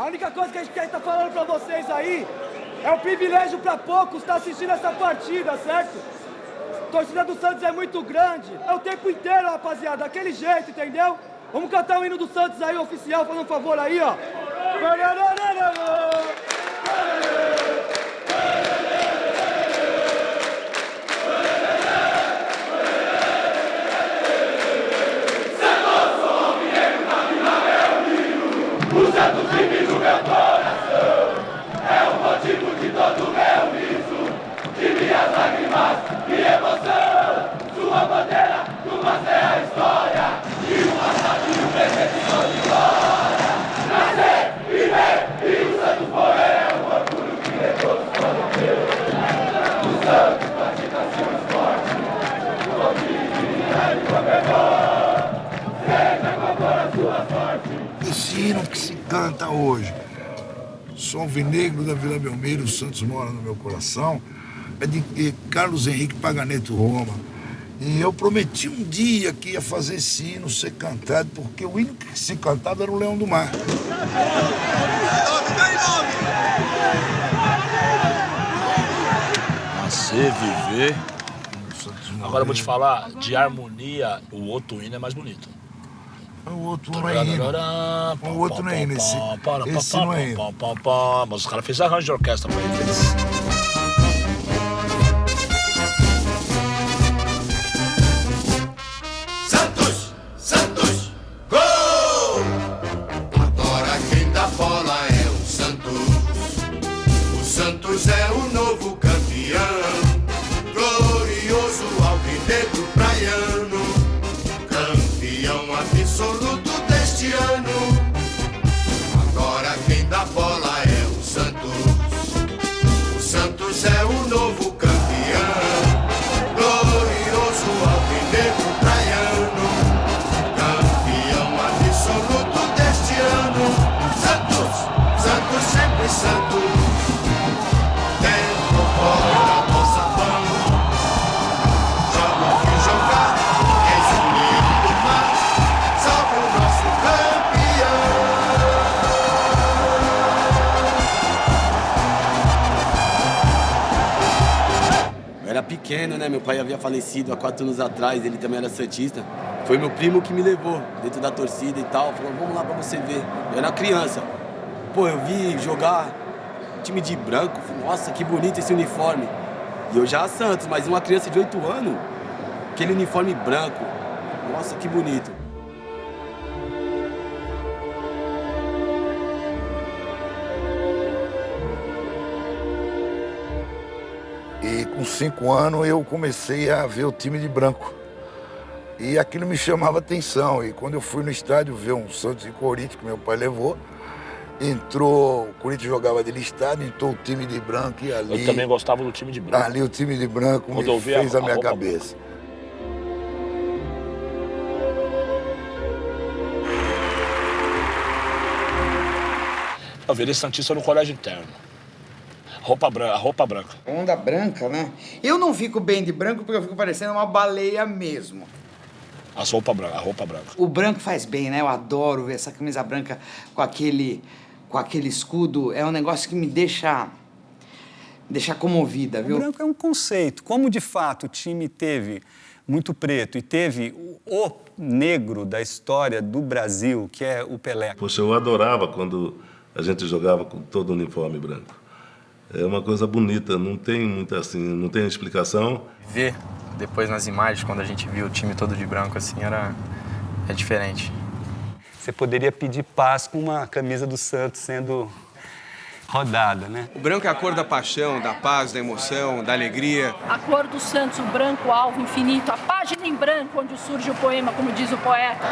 única coisa que a gente quer estar falando pra vocês aí é um privilégio pra poucos estar assistindo essa partida, certo? A torcida do Santos é muito grande. É o tempo inteiro, rapaziada, daquele jeito, entendeu? Vamos cantar o hino do Santos aí, oficial, fazendo um favor aí, ó. O Santos vive no meu coração, é o motivo de todo o meu riso, de minhas lágrimas e emoção. Sua bandeira do mar é a história, e o passado e o presente são de glória. Nascer, viver e o Santos morrer é um orgulho que de todos podem ter. O Santos pratica seu esporte, o time e comemora, seja qual for a sua sorte. Esse hino que se canta hoje, sou alvinegro da Vila Belmiro, o Santos mora no meu coração, é de Carlos Henrique Paganeto Roma. E eu prometi um dia que ia fazer esse hino ser cantado, porque o hino que se cantava era o Leão do Mar. Nascer, viver. Agora eu vou te falar, de harmonia, o outro hino é mais bonito. O outro não é hino. O outro não é hino, esse não é hino. Mas os caras fez arranjo de orquestra pra eles. Santos, Santos, gol! Agora quem dá bola é o Santos. O Santos é o novo campeão. Glorioso alvinegro praiano. Campeão absoluto deste ano. Agora quem dá bola é o Santos. O Santos é o novo campeão. Glorioso alvinegro praiano. Campeão absoluto deste ano. Santos, Santos sempre Santos. Dentro, fora da nossa mão. Joga que jogar, és unido do mar. Salve o nosso campeão. Eu era pequeno, né? Meu pai havia falecido há 4 anos atrás, ele também era santista. Foi meu primo que me levou dentro da torcida e tal. Falou, vamos lá pra você ver. Eu era criança. Pô, eu vi jogar time de branco. Falei, nossa, que bonito esse uniforme. E eu já Santos, mas uma criança de 8 anos, aquele uniforme branco. Nossa, que bonito. E com 5 anos eu comecei a ver o time de branco. E aquilo me chamava atenção. E quando eu fui no estádio ver um Santos e Corinthians, que meu pai levou, entrou, o Corinthians jogava de listado, entrou o time de branco e ali... Eu também gostava do time de branco. Ali o time de branco Quando me fez a minha cabeça. Eu virei santista no colégio interno. Roupa branca. Onda branca, né? Eu não fico bem de branco porque eu fico parecendo uma baleia mesmo. A roupa branca. O branco faz bem, né? Eu adoro ver essa camisa branca com aquele escudo. É um negócio que me deixa comovida, viu? O branco é um conceito. Como, de fato, o time teve muito preto e teve o negro da história do Brasil, que é o Pelé. Poxa, eu adorava quando a gente jogava com todo o uniforme branco. É uma coisa bonita, não tem muita assim, não tem explicação. Ver depois nas imagens, quando a gente viu o time todo de branco, assim, é diferente. Você poderia pedir paz com uma camisa do Santos sendo rodada, né? O branco é a cor da paixão, da paz, da emoção, da alegria. A cor do Santos, o branco, alvo, infinito, a página em branco onde surge o poema, como diz o poeta.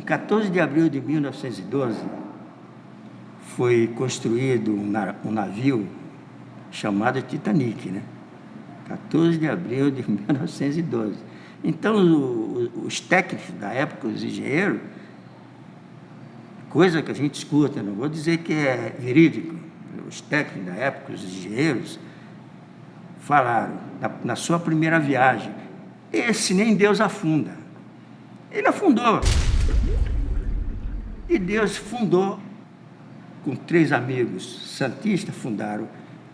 14 de abril de 1912, foi construído um navio chamado Titanic, né? 14 de abril de 1912. Então, os técnicos da época, os engenheiros, coisa que a gente escuta, não vou dizer que é verídico, os técnicos da época, os engenheiros, falaram, na sua primeira viagem, esse nem Deus afunda. Ele afundou. E Deus fundou, com 3 amigos santistas, fundaram,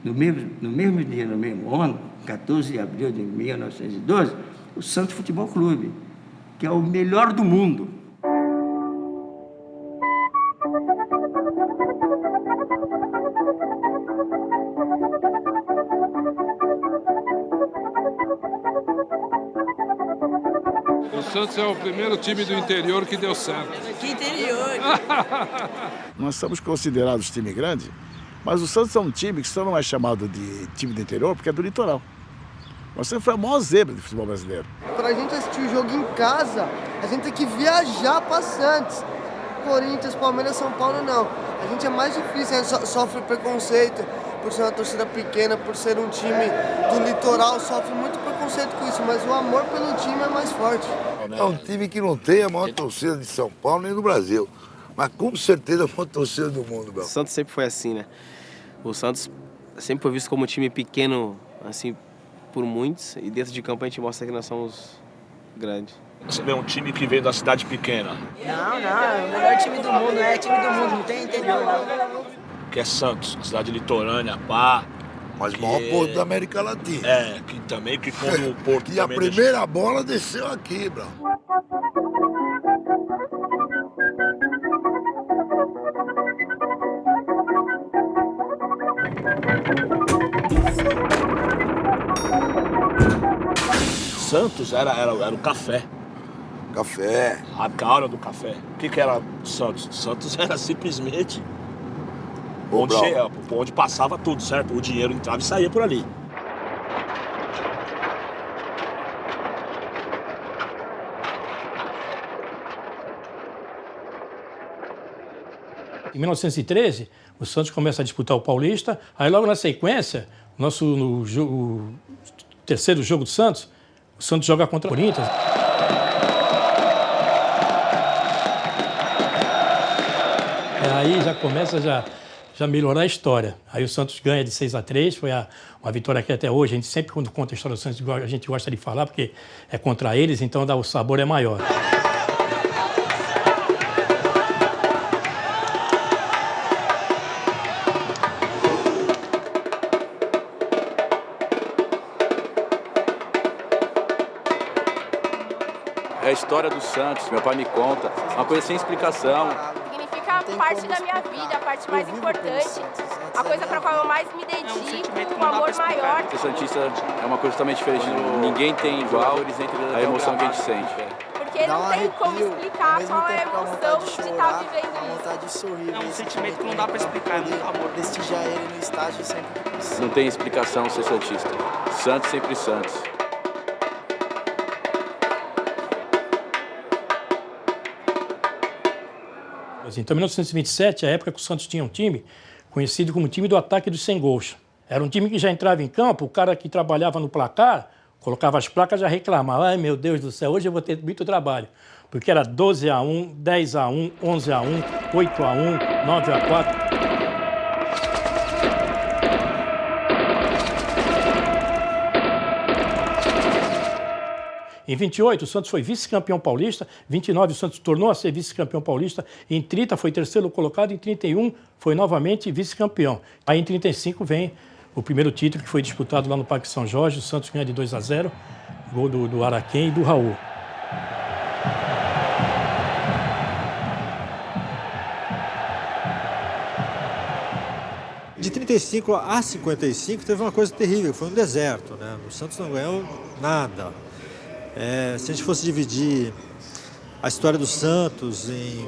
no mesmo dia, no mesmo ano, 14 de abril de 1912, o Santos Futebol Clube, que é o melhor do mundo. O Santos é o primeiro time do interior que deu certo. Que interior! Nós somos considerados time grande, mas o Santos é um time que só não é chamado de time do interior porque é do litoral. Nós sempre foi a maior zebra do futebol brasileiro. Pra gente assistir o jogo em casa, a gente tem que viajar pra Santos. Corinthians, Palmeiras, São Paulo, não. A gente é mais difícil, a gente sofre preconceito por ser uma torcida pequena, por ser um time do litoral, sofre muito preconceito com isso, mas o amor pelo time é mais forte. É um time que não tem a maior torcida de São Paulo nem do Brasil, mas com certeza a maior torcida do mundo, Bel. O Santos sempre foi assim, né? O Santos sempre foi visto como um time pequeno, assim, por muitos, e dentro de campo a gente mostra que nós somos grandes. Você vê um time que veio da cidade pequena. Não, é o melhor time do mundo, é time do mundo, não tem interior, não. Que é Santos, cidade litorânea, pá. Mas o maior porto da América Latina. É, que também, que quando o porto e a primeira bola desceu aqui, Bel. Santos era o café. Café. A cara do café. O que era Santos? Santos era simplesmente onde passava tudo, certo? O dinheiro entrava e saía por ali. Em 1913, o Santos começa a disputar o Paulista, aí logo na sequência, o terceiro jogo do Santos, o Santos joga contra o Corinthians. Aí já começa já melhorar a história. Aí o Santos ganha de 6-3, foi uma vitória que até hoje, a gente sempre quando conta a história do Santos, a gente gosta de falar, porque é contra eles, então o sabor é maior. É a história do Santos, meu pai me conta, uma coisa sem explicação. Significa parte da minha vida, a parte mais importante, a coisa para a qual eu mais me dedico, um amor maior. Ser santista é uma coisa totalmente diferente, ninguém tem igual a emoção que a gente sente. Porque não tem como explicar qual é a emoção de estar vivendo isso. Vontade de sorrir. É um sentimento que não dá para explicar, é muito amor. Prestigiar ele no estádio sempre que possível. Não tem explicação ser santista. Santos sempre Santos. Então, em 1927, a época que o Santos tinha um time conhecido como time do ataque dos 100 gols. Era um time que já entrava em campo, o cara que trabalhava no placar, colocava as placas e já reclamava. Ai, meu Deus do céu, hoje eu vou ter muito trabalho. Porque era 12-1, 10-1, 11-1, 8-1, 9-4. Em 28, o Santos foi vice-campeão paulista, em 29, o Santos tornou a ser vice-campeão paulista, em 30 foi terceiro colocado, em 31 foi novamente vice-campeão. Aí em 35 vem o primeiro título que foi disputado lá no Parque São Jorge, o Santos ganha de 2-0, gol do Araquém e do Raul. De 35 a 55 teve uma coisa terrível, foi um deserto, né? O Santos não ganhou nada. Se a gente fosse dividir a história do Santos em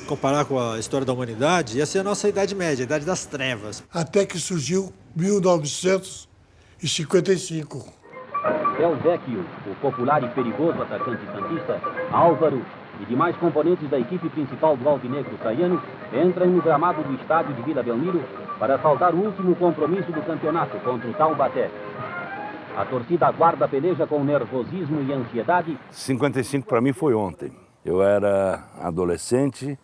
comparar com a história da humanidade, ia ser a nossa Idade Média, a Idade das Trevas. Até que surgiu 1955. Del Vecchio, o popular e perigoso atacante santista, Álvaro, e demais componentes da equipe principal do Alvinegro Praiano entram no gramado do estádio de Vila Belmiro para saltar o último compromisso do campeonato contra o Taubaté. A torcida aguarda a peleja com nervosismo e ansiedade. 55 para mim foi ontem. Eu era adolescente,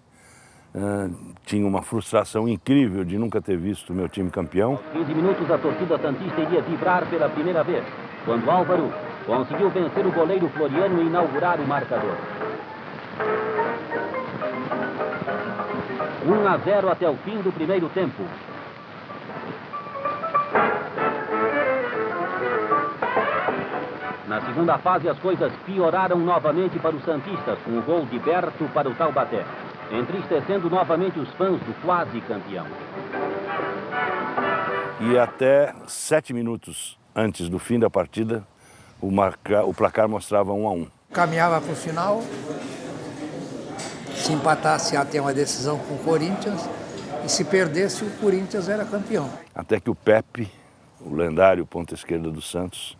tinha uma frustração incrível de nunca ter visto o meu time campeão. 15 minutos a torcida santista iria vibrar pela primeira vez, quando Álvaro conseguiu vencer o goleiro Floriano e inaugurar o marcador. 1-0 até o fim do primeiro tempo. Na segunda fase, as coisas pioraram novamente para os santistas, com o gol de Berto para o Taubaté, entristecendo novamente os fãs do quase campeão. E até 7 minutos antes do fim da partida, o placar mostrava 1-1. Caminhava para o final, se empatasse até uma decisão com o Corinthians, e se perdesse, o Corinthians era campeão. Até que o Pepe, o lendário ponta esquerda do Santos,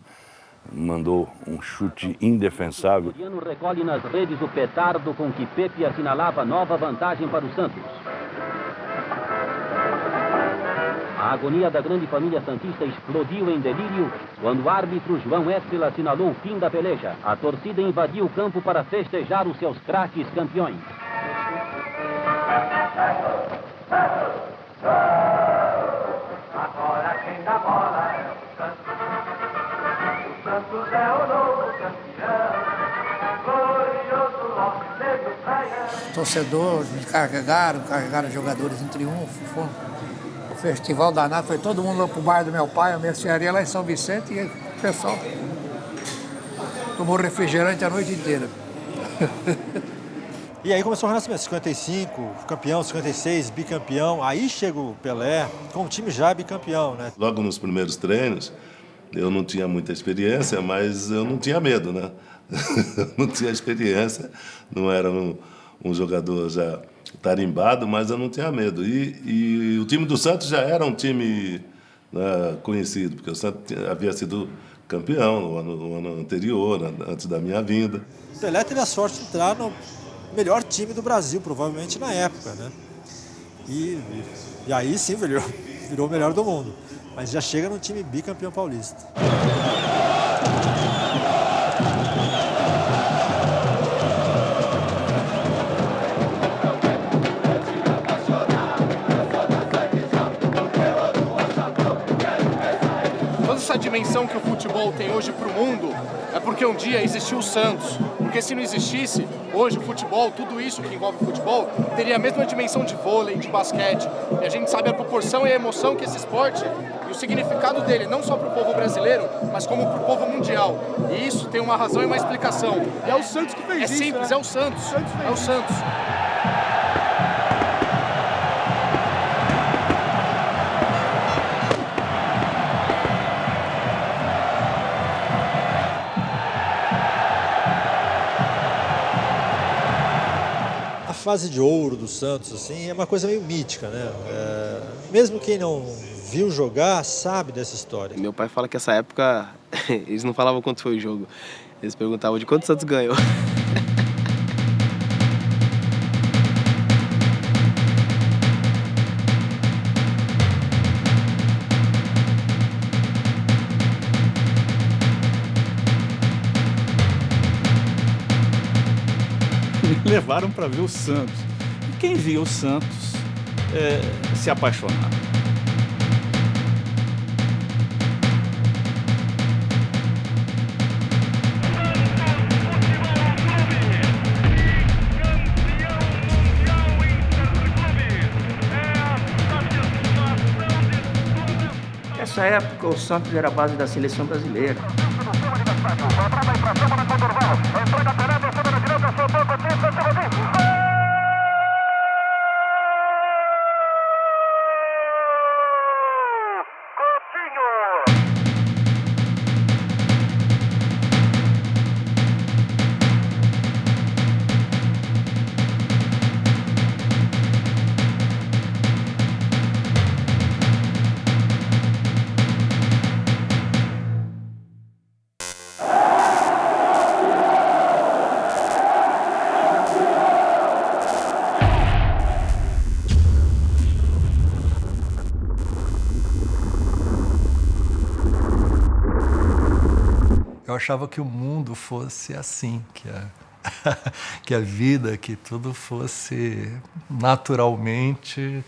mandou um chute indefensável. Floriano recolhe nas redes o petardo com que Pepe assinalava nova vantagem para o Santos. A agonia da grande família santista explodiu em delírio quando o árbitro João Etzel assinalou o fim da peleja. A torcida invadiu o campo para festejar os seus craques campeões. Agora quem dá bola é o Santos. O Santos é o novo campeão. Glorioso Alvinegro Praiano. Torcedores me carregaram jogadores em triunfo. Foi um festival danado, foi todo mundo lá pro bairro do meu pai, a mercearia lá em São Vicente, e o pessoal tomou refrigerante a noite inteira. E aí começou o Renascimento, 55, campeão, 56, bicampeão. Aí chega o Pelé, com o time já bicampeão, né? Logo nos primeiros treinos, eu não tinha muita experiência, mas eu não tinha medo, né? Não tinha experiência, não era um jogador já tarimbado, mas eu não tinha medo. E o time do Santos já era um time, né, conhecido, porque o Santos havia sido campeão no ano anterior, antes da minha vinda. O Pelé teve a sorte de entrar no melhor time do Brasil, provavelmente na época, né? E aí sim virou o melhor do mundo. Mas já chega no time bicampeão paulista. Toda essa dimensão que o futebol tem hoje para o mundo é porque um dia existiu o Santos. Porque se não existisse, hoje o futebol, tudo isso que envolve o futebol, teria a mesma dimensão de vôlei, de basquete. E a gente sabe a proporção e a emoção que esse esporte e o significado dele, não só para o povo brasileiro, mas como para o povo mundial. E isso tem uma razão e uma explicação. E é o Santos que fez isso. É simples, né? É o Santos. É o Santos. A fase de ouro do Santos, assim, é uma coisa meio mítica, né? Mesmo quem não viu jogar, sabe dessa história. Meu pai fala que essa época, eles não falavam quanto foi o jogo. Eles perguntavam de quanto o Santos ganhou. Me levaram para ver o Santos. E quem via o Santos se apaixonava. Nessa época, o Santos era a base da seleção brasileira. Eu achava que o mundo fosse assim, que a vida, que tudo fosse naturalmente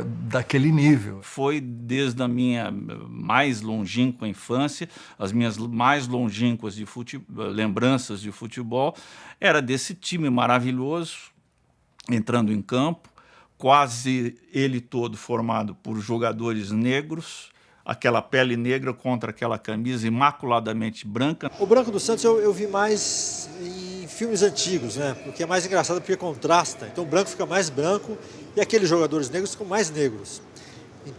daquele nível. Foi desde a minha mais longínqua infância, as minhas mais longínquas lembranças de futebol, era desse time maravilhoso, entrando em campo, quase ele todo formado por jogadores negros, aquela pele negra contra aquela camisa imaculadamente branca. O branco do Santos eu vi mais em filmes antigos, né? Porque é mais engraçado porque contrasta. Então o branco fica mais branco e aqueles jogadores negros ficam mais negros.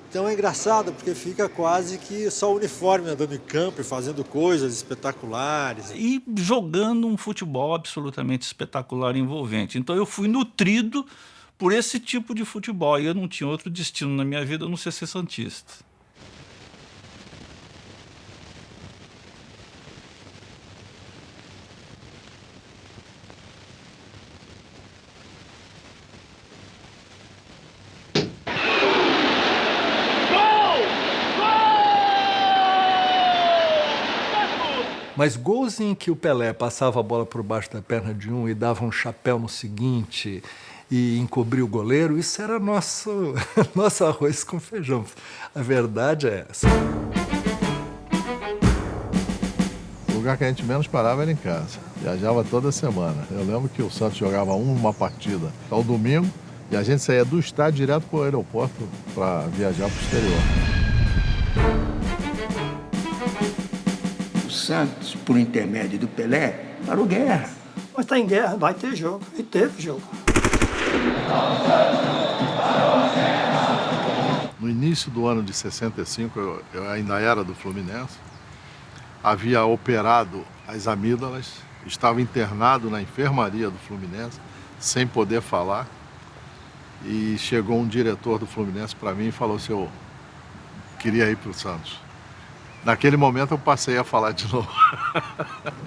Então é engraçado porque fica quase que só o uniforme andando em campo e fazendo coisas espetaculares. E jogando um futebol absolutamente espetacular e envolvente. Então eu fui nutrido por esse tipo de futebol e eu não tinha outro destino na minha vida a não ser santista. Mas gols em que o Pelé passava a bola por baixo da perna de um e dava um chapéu no seguinte e encobria o goleiro, isso era nosso arroz com feijão. A verdade é essa. O lugar que a gente menos parava era em casa. Viajava toda semana. Eu lembro que o Santos jogava uma partida ao domingo e a gente saía do estádio direto para o aeroporto para viajar para o exterior. Santos, por intermédio do Pelé, parou guerra. Mas está em guerra, vai ter jogo. E teve jogo. No início do ano de 65, eu ainda era do Fluminense, havia operado as amígdalas, estava internado na enfermaria do Fluminense, sem poder falar, e chegou um diretor do Fluminense para mim e falou assim, eu queria ir para o Santos. Naquele momento eu passei a falar de novo.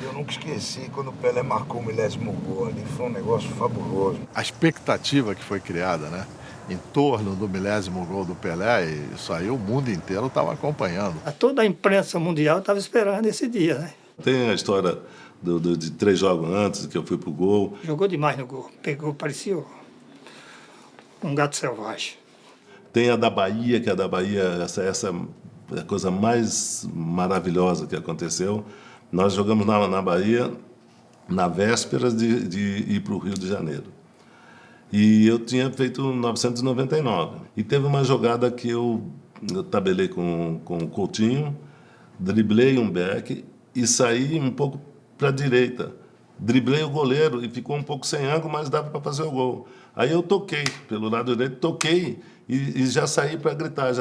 Eu nunca esqueci quando o Pelé marcou o 1000º gol ali, foi um negócio fabuloso. A expectativa que foi criada, né, em torno do 1000º gol do Pelé, isso aí o mundo inteiro estava acompanhando. Toda a imprensa mundial estava esperando esse dia, né? Tem a história de 3 jogos antes que eu fui pro gol. Jogou demais no gol, pegou, parecia um gato selvagem. Tem a da Bahia, que a da Bahia, essa é a coisa mais maravilhosa que aconteceu. Nós jogamos na Bahia na véspera de ir para o Rio de Janeiro. E eu tinha feito 999. E teve uma jogada que eu tabelei com o Coutinho, driblei um back e saí um pouco para a direita. Driblei o goleiro e ficou um pouco sem ângulo, mas dava para fazer o gol. Aí eu toquei pelo lado direito, toquei e já saí para gritar,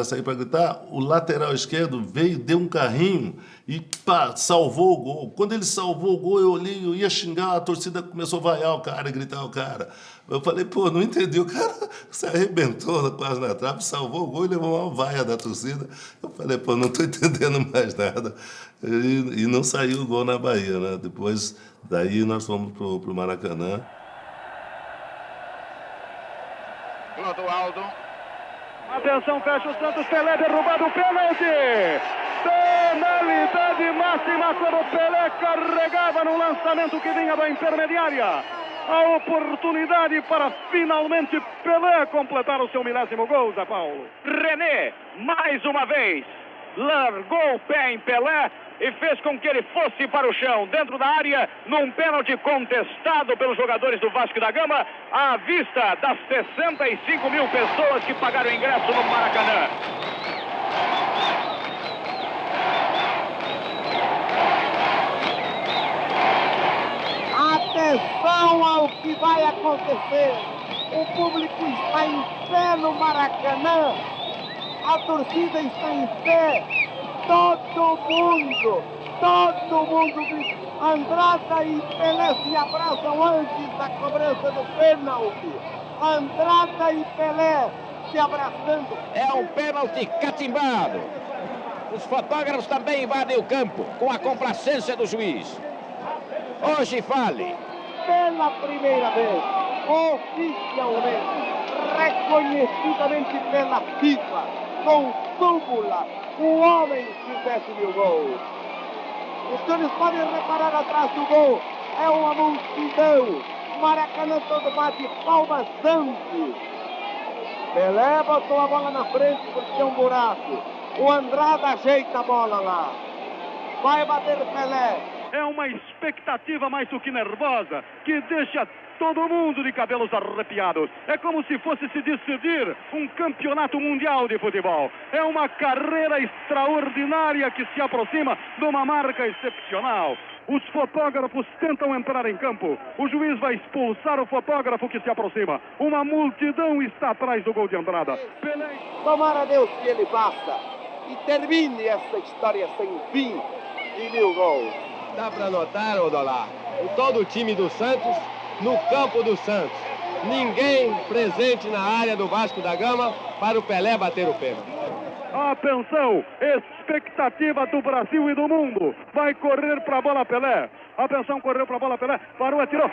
o lateral esquerdo veio, deu um carrinho e pá, salvou o gol. Quando ele salvou o gol, eu olhei, eu ia xingar, a torcida começou a vaiar o cara, gritar o cara. Eu falei, pô, não entendi, o cara se arrebentou quase na trave, salvou o gol e levou uma vaia da torcida. Eu falei, pô, não estou entendendo mais nada. E não saiu o gol na Bahia, né? Depois, daí nós fomos pro Maracanã. Clodoaldo. Atenção, fecha o Santos, Pelé derrubado o pênalti. Penalidade máxima quando o Pelé carregava no lançamento que vinha da intermediária. A oportunidade para finalmente Pelé completar o seu 1000º gol, Zé Paulo. René, mais uma vez, largou o pé em Pelé e fez com que ele fosse para o chão, dentro da área, num pênalti contestado pelos jogadores do Vasco da Gama, à vista das 65 mil pessoas que pagaram ingresso no Maracanã. Atenção ao que vai acontecer. O público está em pé no Maracanã. A torcida está em pé. Todo mundo Andrada e Pelé se abraçam antes da cobrança do pênalti. Andrada e Pelé se abraçando. É um pênalti catimbado. Os fotógrafos também invadem o campo com a complacência do juiz. Hoje fale. Pela primeira vez, oficialmente, reconhecidamente pela FIFA, com súmula, o homem fizesse 1000 gols. Os senhores podem reparar atrás do gol, é uma multidão. Maracanã todo bate palmas antes. Pelé botou a bola na frente porque tem um buraco. O Andrada ajeita a bola lá. Vai bater Pelé. É uma expectativa mais do que nervosa, que deixa todo mundo de cabelos arrepiados. É como se fosse se decidir um campeonato mundial de futebol. É uma carreira extraordinária que se aproxima de uma marca excepcional. Os fotógrafos tentam entrar em campo. O juiz vai expulsar o fotógrafo que se aproxima. Uma multidão está atrás do gol de Andrada. Pelé. Tomara a Deus que ele basta e termine essa história sem fim de 1000 gols. Dá para notar, Odolá, todo o time do Santos no campo do Santos. Ninguém presente na área do Vasco da Gama para o Pelé bater o pênalti. Atenção, expectativa do Brasil e do mundo. Vai correr para a bola Pelé. Atenção, correu para a bola Pelé. Parou, atirou.